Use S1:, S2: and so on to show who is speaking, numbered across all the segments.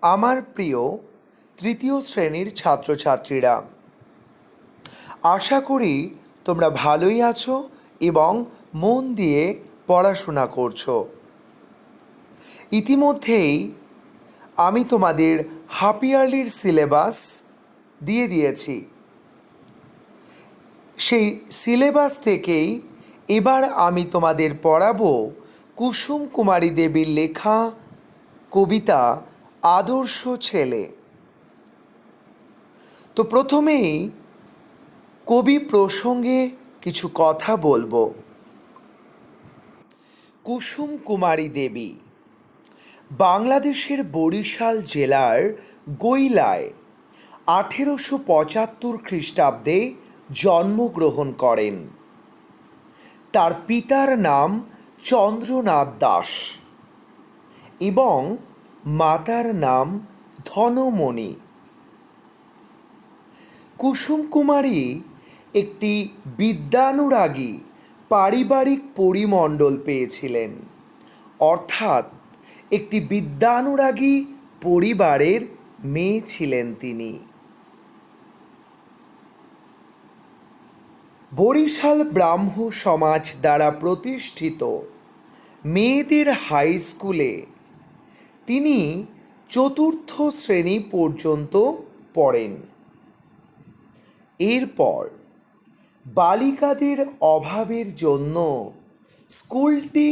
S1: আমার প্রিয় তৃতীয় শ্রেণীর ছাত্রছাত্রীরা, আশা করি তোমরা ভালোই আছো এবং মন দিয়ে পড়াশোনা করছো। ইতিমধ্যেই আমি তোমাদের হাফ ইয়ারলির সিলেবাস দিয়ে দিয়েছি। সেই সিলেবাস থেকেই এবার আমি তোমাদের পড়াবো কুসুম কুমারী দেবীর লেখা কবিতা আদর্শ ছেলে। তো প্রথমেই কবি প্রসঙ্গে কিছু কথা বলবো। কুসুম কুমারী দেবী বাংলাদেশের বরিশাল জেলার গৈলায় 1875 খ্রিস্টাব্দে জন্মগ্রহণ করেন। তার পিতার নাম চন্দ্রনাথ দাস এবং মাতার নাম ধনমণি। কুসুম কুমারী একটি বিদ্যানুরাগী পারিবারিক পরিমণ্ডল পেয়েছিলেন, অর্থাৎ একটি বিদ্যানুরাগী পরিবারের মেয়ে ছিলেন তিনি। বরিশাল ব্রাহ্ম সমাজ দ্বারা প্রতিষ্ঠিত মেয়েদের হাই স্কুলে তিনি চতুর্থ শ্রেণী পর্যন্ত পড়েন। এরপর বালিকাদের অভাবের জন্য স্কুলটি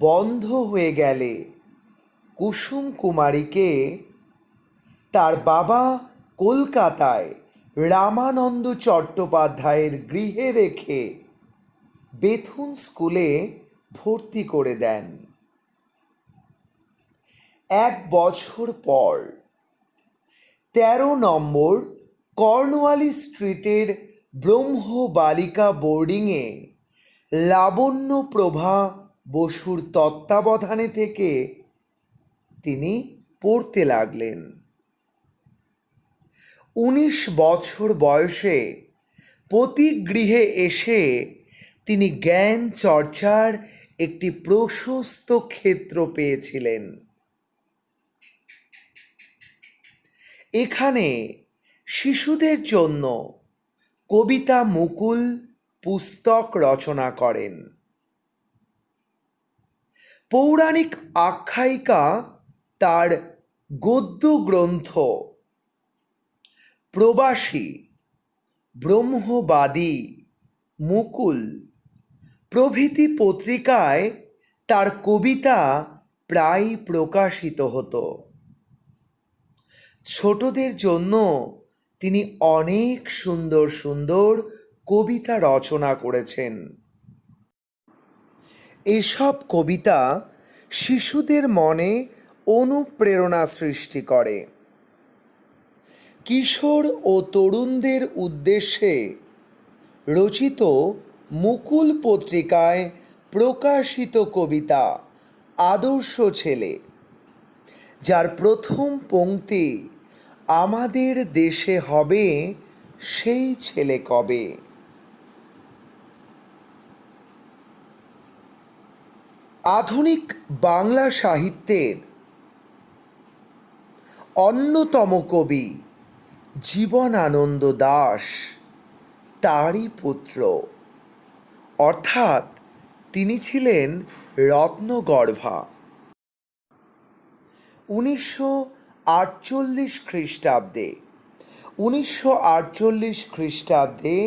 S1: বন্ধ হয়ে গেলে কুসুম কুমারীকে তার বাবা কলকাতায় রামানন্দ চট্টোপাধ্যায়ের গৃহে রেখে বেথুন স্কুলে ভর্তি করে দেন। 1 বছর পর 13 নম্বর কর্নওয়ালিস স্ট্রিটের ব্রহ্ম বালিকা বোর্ডিংয়ে লাবণ্যপ্রভা বসুর তত্ত্বাবধানে থেকে তিনি পড়তে লাগলেন। 19 বছর বয়সে পতিগৃহে এসে তিনি জ্ঞান চর্চার একটি প্রশস্ত ক্ষেত্র পেয়েছিলেন। এখানে শিশুদের জন্য কবিতা মুকুল পুস্তক রচনা করেন। পৌরাণিক আখ্যায়িকা তার গদ্য গ্রন্থ প্রবাসী, ব্রহ্মবাদী, মুকুল প্রভৃতি পত্রিকায় তার কবিতা প্রায় প্রকাশিত হতো। ছোটদের জন্য তিনি অনেক সুন্দর সুন্দর কবিতা রচনা করেছেন। এসব কবিতা শিশুদের মনে অনুপ্রেরণা সৃষ্টি করে। কিশোর ও তরুণদের উদ্দেশ্যে রচিত মুকুল পত্রিকায় প্রকাশিত কবিতা আদর্শ ছেলে, যার প্রথম পংক্তি আমাদের দেশে হবে সেই ছেলে কবে। আধুনিক বাংলা সাহিত্যের অন্যতম কবি জীবনানন্দ দাশ তারই পুত্র, অর্থাৎ তিনি ছিলেন রত্নগর্ভা। 1948 খ্রিস্টাব্দে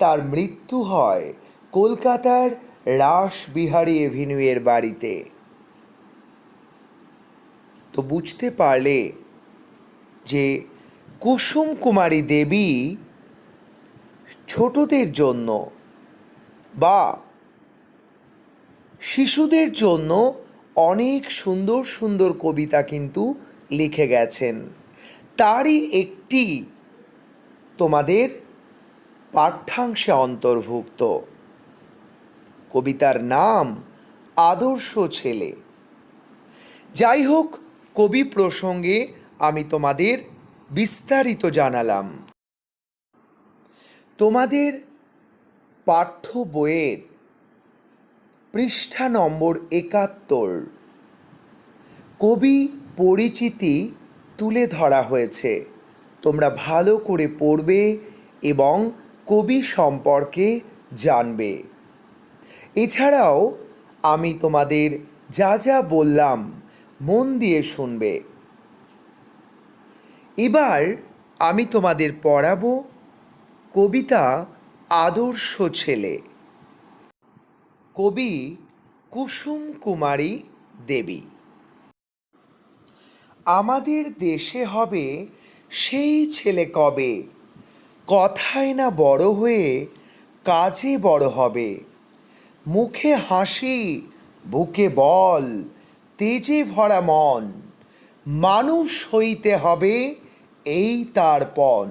S1: তার মৃত্যু হয় কলকাতার রাসবিহারী এভিনিউয়ের বাড়িতে। তো বুঝতে পারলে যে কুসুম কুমারী দেবী ছোটদের জন্য বা শিশুদের জন্য অনেক সুন্দর সুন্দর কবিতা কিন্তু লিখে গেছেন। তারই একটি তোমাদের পাঠ্যাংশে অন্তর্ভুক্ত। কবিতার নাম আদর্শ ছেলে। যাই হোক, কবি প্রসঙ্গে আমি তোমাদের বিস্তারিত জানালাম। তোমাদের পাঠ্য বইয়ের পৃষ্ঠা নম্বর 71 কবি পরিচিতি তুলে ধরা হয়েছে। তোমরা ভালো করে পড়বে এবং কবি সম্পর্কে জানবে। এছাড়াও আমি তোমাদের যা যা বললাম মন দিয়ে শুনবে। এবার আমি তোমাদের পড়াবো কবিতা আদর্শ ছেলে। কবি কুসুম কুমারী দেবী। আমাদের দেশে হবে সেই ছেলে কবে, কথায় না বড় হয়ে কাজে বড় হবে। মুখে হাসি, বুকে বল, তেজে ভরা মন, মানুষ হইতে হবে এই তার পণ।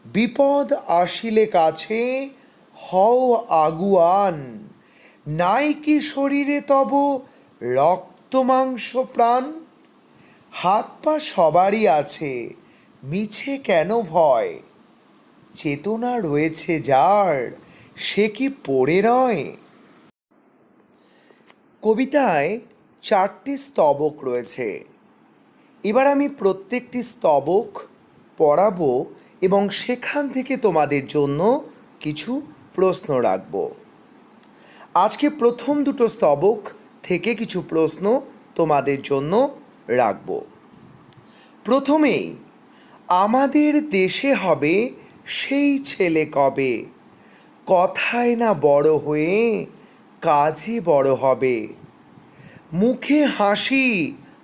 S1: বিপদ আসিলে কাছে হও আগুয়ান, নাই কি শরীরে তব রক্ত মাংস প্রাণ। হাত পা সবারই আছে, মিছে কেন ভয়, চেতনা রয়েছে যার সে কি পড়ে রয়। কবিতায় 4টি স্তবক রয়েছে। এবার আমি প্রত্যেকটি স্তবক পড়াবো এবং সেখান থেকে তোমাদের জন্য কিছু প্রশ্ন রাখব। আজকে প্রথম দুটো স্তবক থেকে কিছু প্রশ্ন তোমাদের জন্য রাখব। প্রথমেই, আমাদের দেশে হবে সেই ছেলে কবে, কথায় না বড় হয়ে কাজে বড় হবে। মুখে হাসি,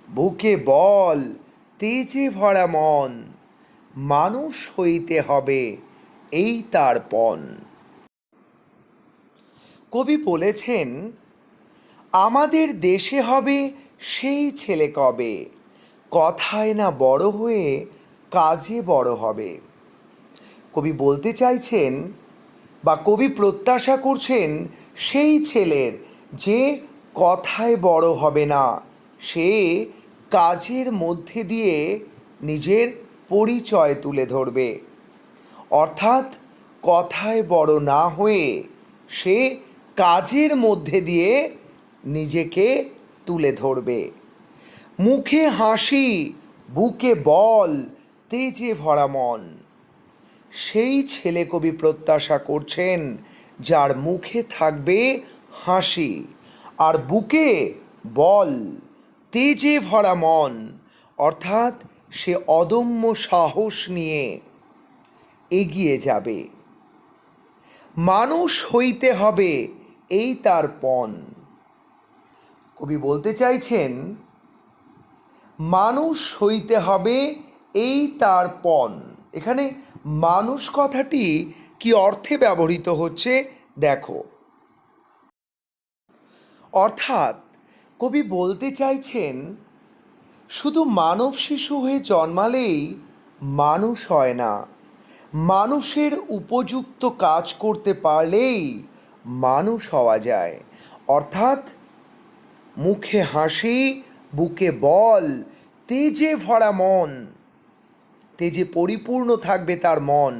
S1: বুকে বল, তেজে ভরা মন, মানুষ হইতে হবে এই তার পণ। কবি বলেছেন, আমাদের দেশে হবে সেই ছেলে কবে, কথায় না বড় হয়ে কাজে বড় হবে। কবি বলতে চাইছেন বা কবি প্রত্যাশা করছেন সেই ছেলের যে কথায় বড় হবে না, সে কাজের মধ্যে দিয়ে নিজের পরিচয় তুলে ধরবে। অর্থাৎ কথায় বড় না হয়ে সে কাজের মধ্যে দিয়ে নিজেকে তুলে ধরবে। মুখে হাসি, বুকে বল, তেজে ভরা মন, সেই ছেলে কবি প্রত্যাশা করছেন যার মুখে থাকবে হাসি আর বুকে বল, তেজে ভরা মন, অর্থাৎ সে অদম্য সাহস নিয়ে এগিয়ে যাবে। মানুষ হইতে হবে এই তার পণ। কবি বলতে চাইছেন মানুষ হইতে হবে এই তার পণ। এখানে মানুষ কথাটি কি অর্থে ব্যবহৃত হচ্ছে দেখো। অর্থাৎ কবি বলতে চাইছেন শুধু মানব শিশু হয়ে জন্মালেই মানুষ হয় না, মানুষের উপযুক্ত কাজ করতে পারলেই মানুষ হওয়া যায়। অর্থাৎ মুখে হাসি, বুকে বল, তেজে ভরা মন, তেজে পরিপূর্ণ থাকবে তার মন,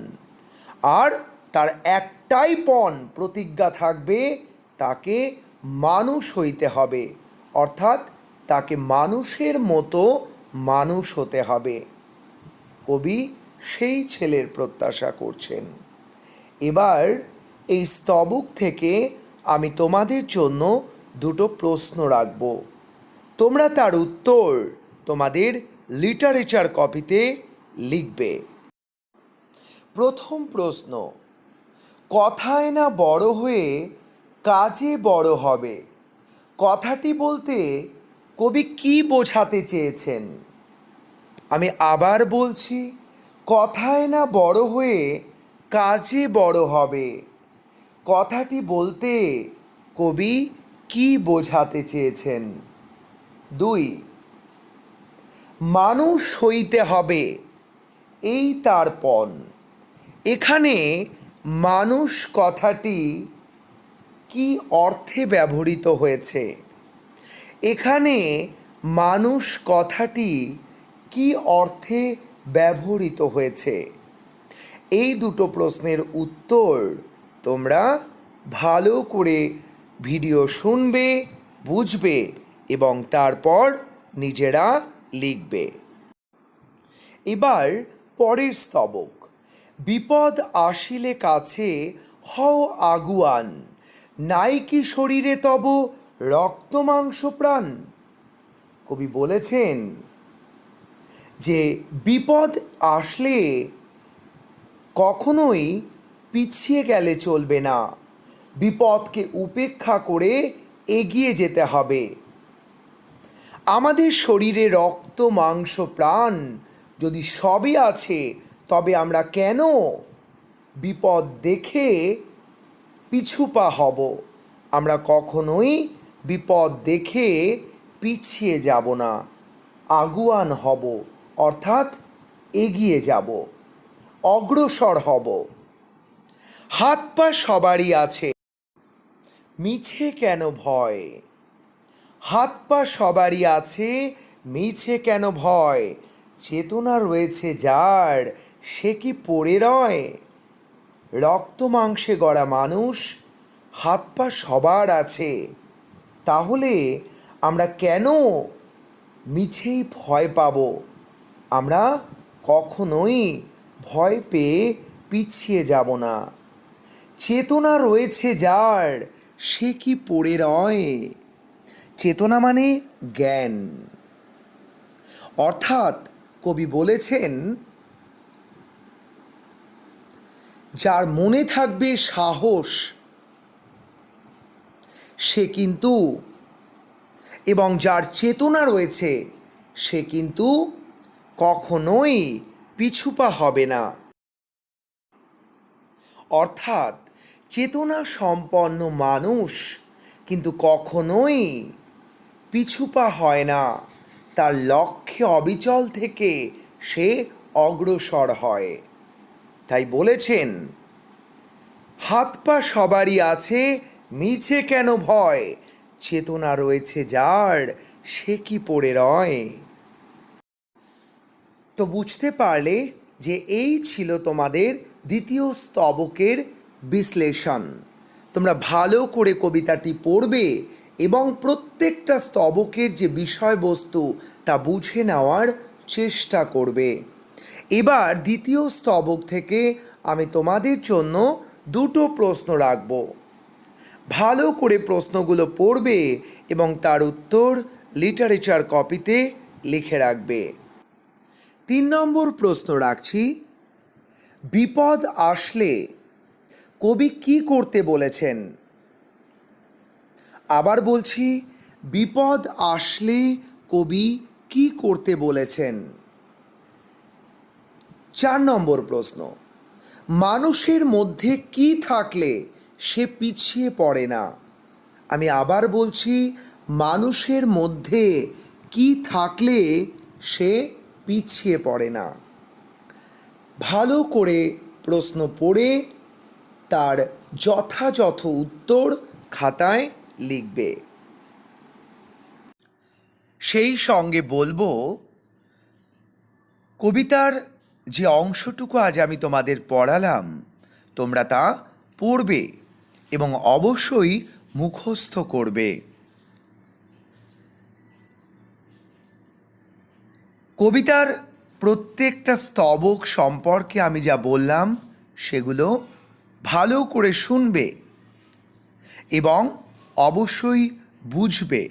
S1: আর তার একটাই পণ প্রতিজ্ঞা থাকবে, তাকে মানুষ হইতে হবে। অর্থাৎ তাকে মানুষের মতো মানুষ হতে হবে। কবি সেই ছেলের প্রত্যাশা করছেন। এবার এই স্তবক থেকে আমি তোমাদের জন্য দুটো প্রশ্ন রাখব। তোমরা তার উত্তর তোমাদের লিটারেচার কপিতে লিখবে। প্রথম প্রশ্ন, কথায় না বড় হয়ে কাজে বড় হবে, কথাটি বলতে কবি কি বোঝাতে চেয়েছেন? আমি আবার বলছি, কথায় না বড় হয়ে কাজে বড় হবে, কথাটি বলতে কবি কি বোঝাতে চেয়েছেন? 2, মানুষ হইতে হবে এই তার পণ। এখানে মানুষ কথাটি কি অর্থে ব্যবহৃত হয়েছে? এখানে মানুষ কথাটি কি অর্থে ব্যবহৃত হয়েছে? এই দুটো প্রশ্নের উত্তর তোমরা ভালো করে ভিডিও শুনবে, বুঝবে এবং তারপর নিজেরা লিখবে। এবার পরের স্তবক, বিপদ আসিলে কাছে হও আগুয়ান, নাই কি শরীরে তব রক্ত মাংস প্রাণ। কবি বলেছেন যে বিপদ আসলে কখনোই পিছিয়ে গেলে চলবে না, বিপদকে উপেক্ষা করে এগিয়ে যেতে হবে। আমাদের শরীরে রক্ত মাংস প্রাণ যদি সবই আছে, তবে আমরা কেন বিপদ দেখে পিছু পা হব? আমরা কখনোই বিপদ দেখে পিছিয়ে যাব না, আগুয়ান হব, অর্থাৎ এগিয়ে যাব, অগ্রসর হব। হাত পা সবারই আছে, মিছে কেন ভয়? হাত পা সবারই আছে, মিছে কেন ভয়? চেতনা রয়েছে যার, সে কি পড়ে রয়? রক্ত মাংসে গড়া মানুষ, হাত পা সবার আছে, তাহলে আমরা কেন মিছেই ভয় পাব? আমরা কখনোই ভয় পেয়ে পিছিয়ে যাব না। চেতনা রয়েছে যার, সে কি পড়ে রয়? চেতনা মানে জ্ঞান, অর্থাৎ কবি বলেছেন যার মনে থাকবে সাহস সে কিন্তু, এবং যার চেতনা রয়েছে সে কিন্তু কখনোই পিছুপা হবে না। অর্থাৎ চেতনা সম্পন্ন মানুষ কিন্তু কখনোই পিছুপা হয় না, তার লক্ষ্যে অবিচল থেকে সে অগ্রসর হয়। তাই বলেছেন হাত পা সবারই আছে, মিছে কেন ভয়? চেতনা রয়েছে যার, সে কি পড়ে রয়? তো বুঝতে পারলে যে এই ছিল তোমাদের দ্বিতীয় স্তবকের বিশ্লেষণ। তোমরা ভালো করে কবিতাটি পড়বে এবং প্রত্যেকটা স্তবকের যে বিষয়বস্তু তা বুঝে নেওয়ার চেষ্টা করবে। এবার দ্বিতীয় স্তবক থেকে আমি তোমাদের জন্য দুটো প্রশ্ন রাখব। ভালো করে প্রশ্নগুলো পড়বে এবং তার উত্তর লিটারেচার কপিতে লিখে রাখবে। 3 নম্বর প্রশ্ন রাখছি, বিপদ আসলে কবি কি করতে বলেছেন? আবার বলছি, বিপদ আসলে কবি কি করতে বলেছেন? 4 নম্বর প্রশ্ন, মানুষের মধ্যে কি থাকলে সে পিছিয়ে পড়ে না? আমি আবার বলছি, মানুষের মধ্যে কি থাকলে সে পিছিয়ে পড়ে না? ভালো করে প্রশ্ন পড়ে তার যথাযথ উত্তর খাতায় লিখবে। সেই সঙ্গে বলবো, কবিতার যে অংশটুকু আজ আমি তোমাদের পড়ালাম তোমরা তা পড়বে এবং অবশ্যই মুখস্থ করবে। কবিতার প্রত্যেকটা স্তবক সম্পর্কে আমি যা বললাম সেগুলো ভালো করে শুনবে এবং অবশ্যই বুঝবে।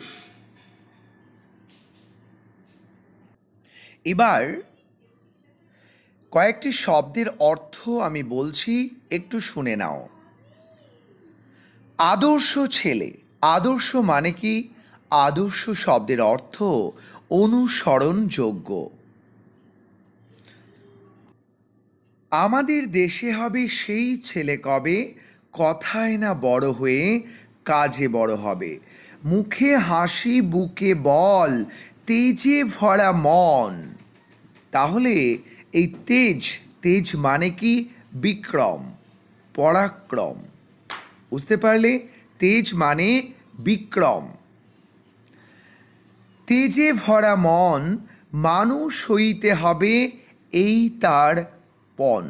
S1: এবার কয়েকটি শব্দের অর্থ আমি বলছি, একটু শুনে নাও। আদর্শ ছেলে, আদর্শ মানে কি? আদর্শ শব্দের অর্থ অনুসরণযোগ্য। আমাদের দেশে হবে সেই ছেলে কবে, কথায় না বড় হয়ে কাজে বড় হবে। মুখে হাসি বুকে বল, তেজে ভরা মন। তাহলে এই তেজ, তেজ মানে কি? বিক্রম, পরাক্রম। বুঝতে পারলে? তেজ মানে বিক্রম। তেজে ভরা মন, মানুষ হইতে হবে এই তার পণ।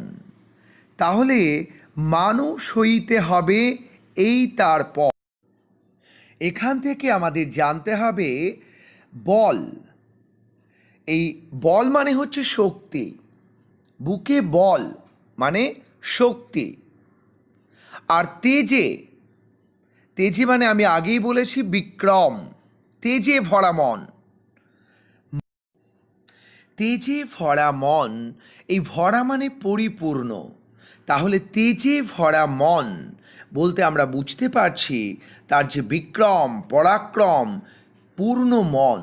S1: তাহলে মানুষ হইতে হবে এই তার পণ। এখান থেকে আমাদের জানতে হবে বল, এই বল মানে হচ্ছে শক্তি, বুকে বল মানে শক্তি। আর তেজে, তেজে মানে আমি আগেই বলেছি বিক্রম, তেজে ভরা মন। তেজে ভরা মন, এই ভরা মানে পরিপূর্ণ। তাহলে তেজে ভরা মন বলতে আমরা বুঝতে পারছি তার যে বিক্রম পরাক্রম পূর্ণ মন।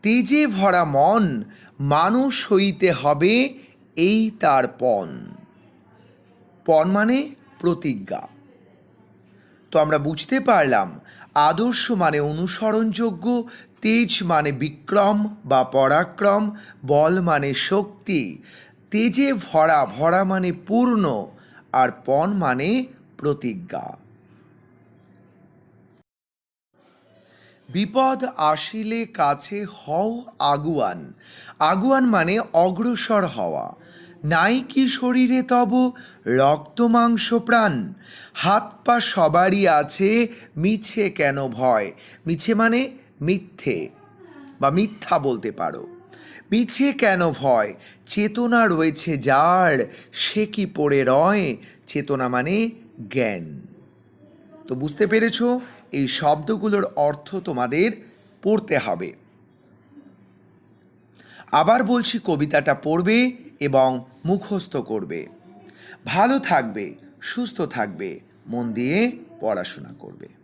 S1: তেজে ভরা মন মানুষ হইতে হবে এই তার পণ। পণ মানে প্রতিজ্ঞা। তো আমরা বুঝতে পারলাম আদর্শ মানে অনুসরণযোগ্য, তেজ মানে বিক্রম বা পরাক্রম, বল মানে শক্তি, তেজে ভরা, ভরা মানে পূর্ণ, আর পণ মানে প্রতিজ্ঞা। বিপদ আসিলে কাছে হও আগুয়ান। আগুয়ান মানে অগ্রসর হওয়া। নাই কি শরীরে তব রক্ত মাংস প্রাণ, হাত পা সবারই আছে মিছে কেন ভয়। মিছে মানে মিথ্যে বা মিথ্যা বলতে পারো। মিছে কেন ভয়, চেতনা রয়েছে যার সে কি পড়ে রয়। চেতনা মানে জ্ঞান। তো বুঝতে পেরেছো, এই শব্দগুলোর অর্থ তোমাদের পড়তে হবে। আবার বলছি, কবিতাটা পড়বে এবং মুখস্থ করবে। ভালো থাকবে, সুস্থ থাকবে, মন দিয়ে পড়াশোনা করবে।